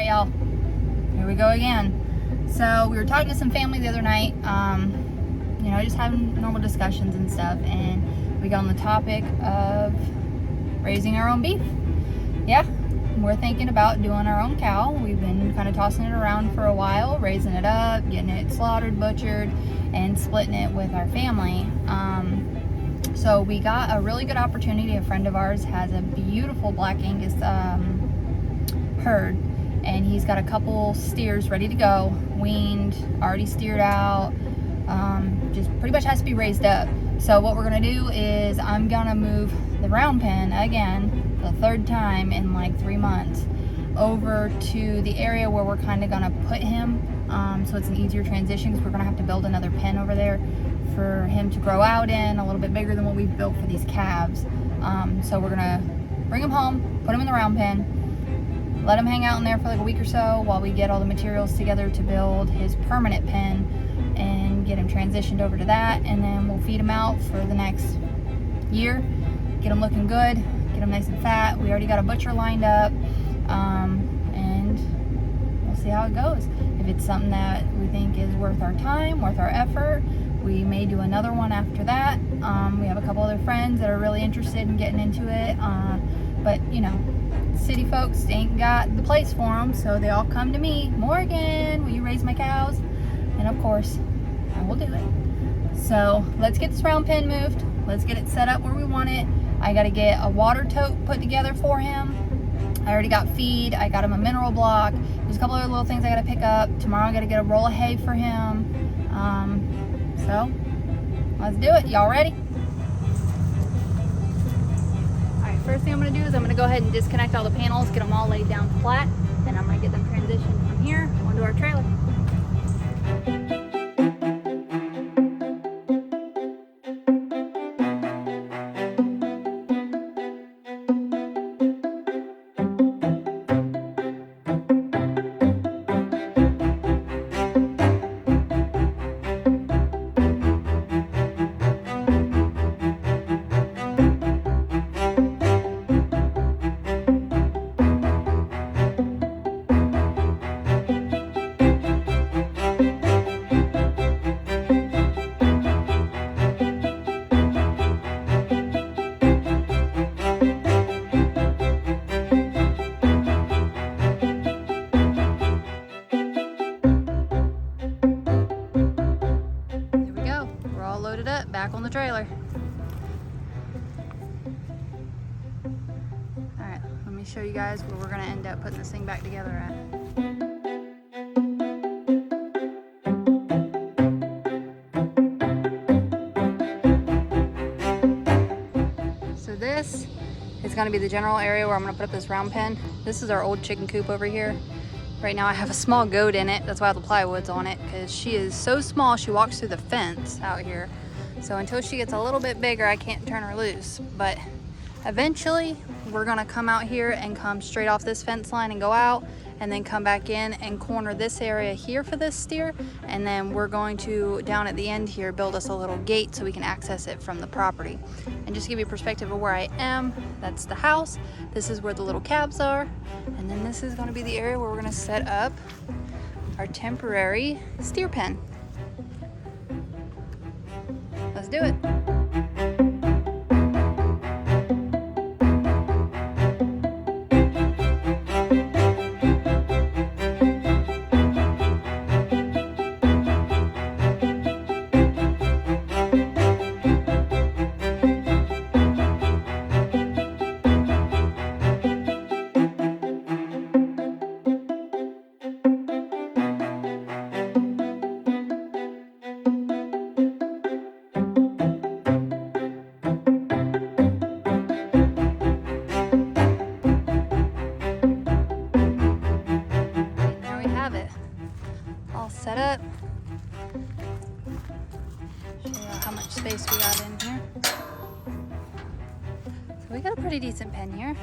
right, y'all, here we go again. So we were talking to some family the other night, you know, just having normal discussions and stuff, and we got on the topic of raising our own beef. Yeah, we're thinking about doing our own cow. We've been kind of tossing it around for a while, raising it up, getting it slaughtered, butchered, and splitting it with our family. So we got a really good opportunity. A friend of ours has a beautiful Black Angus herd, and he's got a couple steers ready to go, weaned, already steered out, just pretty much has to be raised up. So what we're gonna do is I'm gonna move the round pen again, the third time in like 3 months, over to the area where we're kind of gonna put him, so it's an easier transition, because we're gonna have to build another pen over there for him to grow out in, a little bit bigger than what we've built for these calves. So we're gonna bring him home, put him in the round pen, let him hang out in there for like a week or so while we get all the materials together to build his permanent pen and get him transitioned over to that, and then we'll feed him out for the next year, get him looking good, get him nice and fat. We already got a butcher lined up, and we'll see how it goes. If it's something that we think is worth our time, worth our effort, we may do another one after that. We have a couple other friends that are really interested in getting into it, but you know, city folks ain't got the place for them, so they all come to me. Morgan, will you raise my cows? And of course, I will do it. So let's get this round pen moved. Let's get it set up where we want it. I gotta get a water tote put together for him. I already got feed. I got him a mineral block. There's a couple other little things I gotta pick up. Tomorrow I gotta get a roll of hay for him. So let's do it. Y'all ready? Alright, first thing I'm gonna do is I'm gonna go ahead and disconnect all the panels, get them all laid down flat, then I'm gonna get them transitioned from here onto our trailer. Loaded up, back on the trailer. Alright, let me show you guys where we're gonna end up putting this thing back together at. So this is gonna be the general area where I'm gonna put up this round pen. This is our old chicken coop over here. Right now I have a small goat in it. That's why the plywood's on it, because she is so small she walks through the fence out here. So until she gets a little bit bigger, I can't turn her loose. But eventually we're gonna come out here and come straight off this fence line and go out, and then come back in and corner this area here for this steer. And then we're going to, down at the end here, build us a little gate so we can access it from the property. And just to give you a perspective of where I am, that's the house. This is where the little calves are. And then this is gonna be the area where we're gonna set up our temporary steer pen. Let's do it. Set up. Show you how much space we got in here. So we got a pretty decent pen here.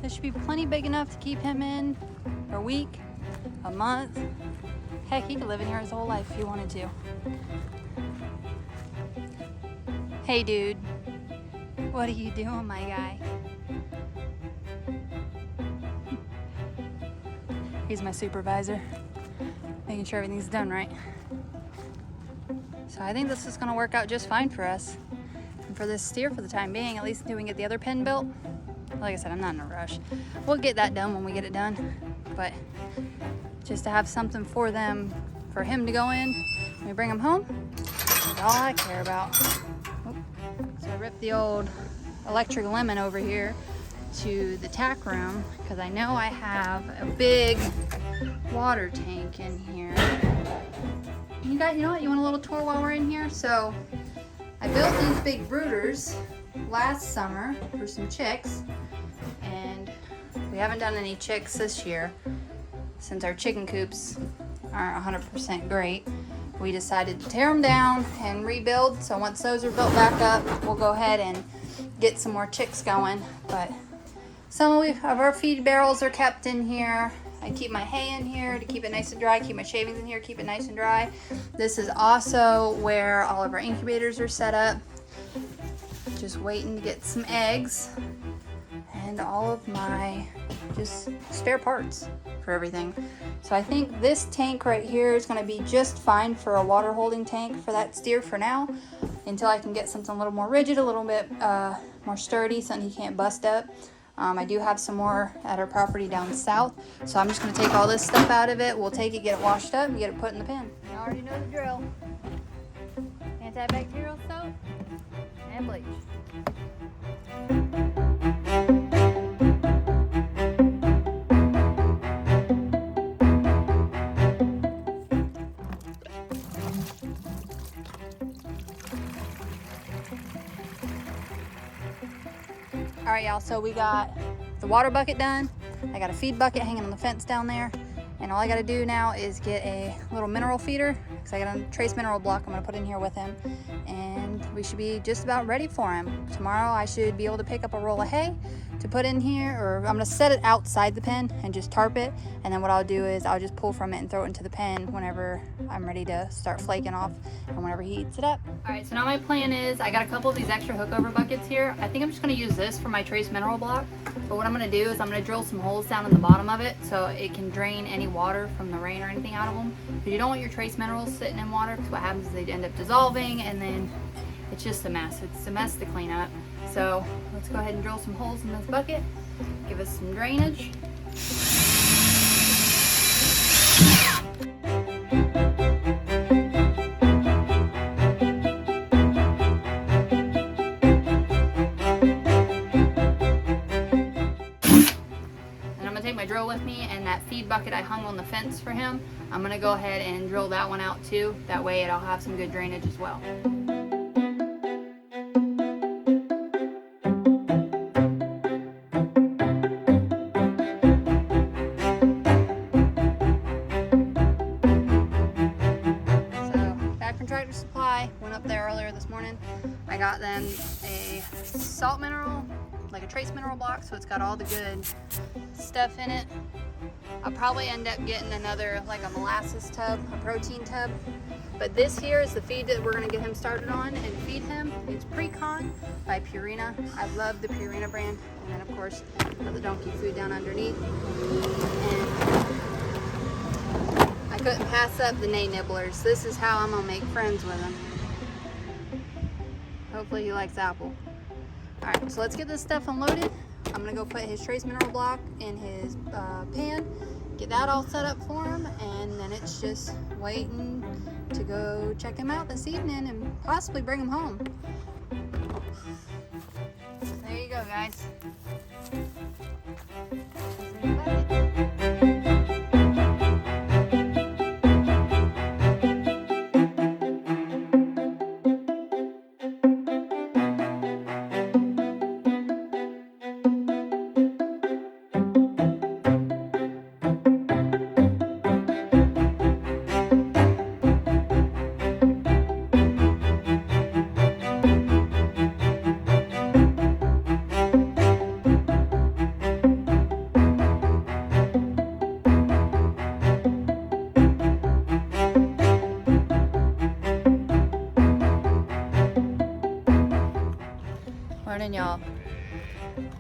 This should be plenty big enough to keep him in for a week, a month. Heck, he could live in here his whole life if he wanted to. Hey dude, what are you doing, my guy? He's my supervisor, making sure everything's done right. So I think this is gonna work out just fine for us. And for this steer for the time being, at least until we can get the other pen built. Like I said, I'm not in a rush. We'll get that done when we get it done. But just to have something for them, for him to go in when we bring him home, is all I care about. Oh. So I ripped the old electric lemon over here to the tack room because I know I have a big water tank in here. You guys, you know what? You want a little tour while we're in here? So I built these big brooders last summer for some chicks, and we haven't done any chicks this year since our chicken coops aren't 100% great. We decided to tear them down and rebuild. So once those are built back up, we'll go ahead and get some more chicks going. But some of our feed barrels are kept in here. I keep my hay in here to keep it nice and dry. Keep my shavings in here, keep it nice and dry. This is also where all of our incubators are set up. Just waiting to get some eggs and all of my just spare parts for everything. So I think this tank right here is going to be just fine for a water holding tank for that steer for now, until I can get something a little more rigid, a little bit more sturdy, something he can't bust up. I do have some more at our property down south, so I'm just going to take all this stuff out of it. We'll take it, get it washed up, and get it put in the pen. You already know the drill. Antibacterial soap and bleach. All right, y'all, so we got the water bucket done. I got a feed bucket hanging on the fence down there. And all I gotta do now is get a little mineral feeder, because I got a trace mineral block I'm gonna put in here with him. And we should be just about ready for him. Tomorrow I should be able to pick up a roll of hay to put in here, or I'm gonna set it outside the pen and just tarp it. And then what I'll do is I'll just pull from it and throw it into the pen whenever I'm ready to start flaking off and whenever he eats it up. All right, so now my plan is I got a couple of these extra hookover buckets here. I think I'm just gonna use this for my trace mineral block. But what I'm gonna do is I'm gonna drill some holes down in the bottom of it so it can drain any water from the rain or anything out of them. But you don't want your trace minerals sitting in water, because what happens is they end up dissolving and then it's just a mess. It's a mess to clean up. So let's go ahead and drill some holes in this bucket, give us some drainage. My drill with me, and that feed bucket I hung on the fence for him, I'm gonna go ahead and drill that one out too. That way it'll have some good drainage as well. So back from Tractor Supply, went up there earlier this morning. I got them a salt mineral, like a trace mineral block, so it's got all the good stuff in it. I'll probably end up getting another, like a molasses tub, a protein tub. But this here is the feed that we're gonna get him started on and feed him. It's Precon by Purina. I love the Purina brand. And then of course, got the donkey food down underneath. And I couldn't pass up the Nay Nibblers. This is how I'm gonna make friends with him. Hopefully he likes apple. All right, so let's get this stuff unloaded. I'm gonna go put his trace mineral block in his pan, get that all set up for him, and then it's just waiting to go check him out this evening and possibly bring him home. There you go, guys. Morning, y'all.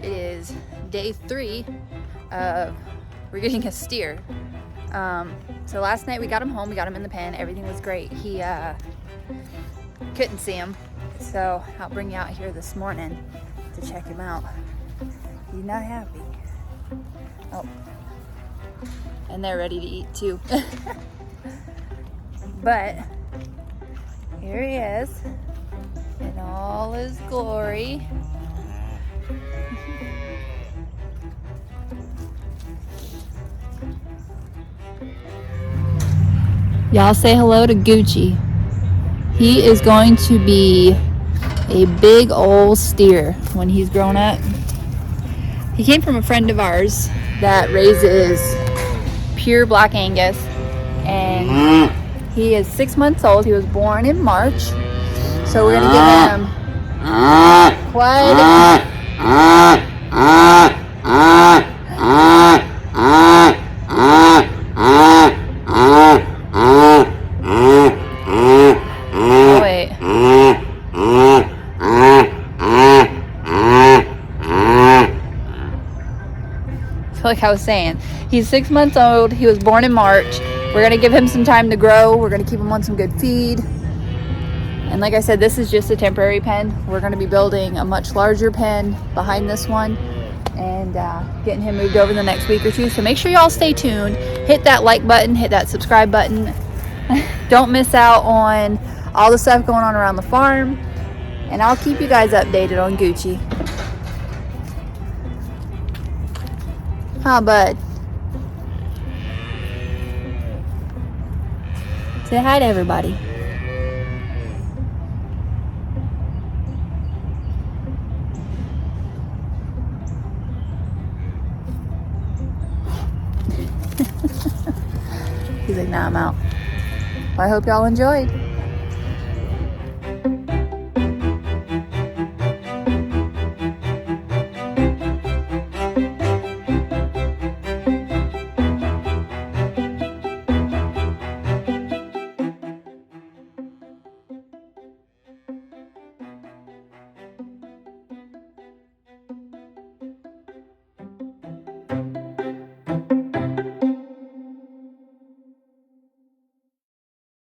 It is day 3 of we're getting a steer. So last night we got him home. We got him in the pen. Everything was great. He couldn't see him, so I'll bring you out here this morning to check him out. He's not happy. Oh, and they're ready to eat too. But here he is in all his glory. Y'all say hello to Gucci. He is going to be a big old steer when he's grown up. He came from a friend of ours that raises pure Black Angus, and he is 6 months old. He was born in March, so we're gonna give him quite oh wait. So like I was saying, he's 6 months old. He was born in March. We're gonna give him some time to grow. We're gonna keep him on some good feed. And like I said, this is just a temporary pen. We're gonna be building a much larger pen behind this one and getting him moved over the next week or two. So make sure y'all stay tuned. Hit that like button, hit that subscribe button. Don't miss out on all the stuff going on around the farm. And I'll keep you guys updated on Gucci. Huh, bud? Say hi to everybody. He's like, nah, I'm out. Well, I hope y'all enjoyed.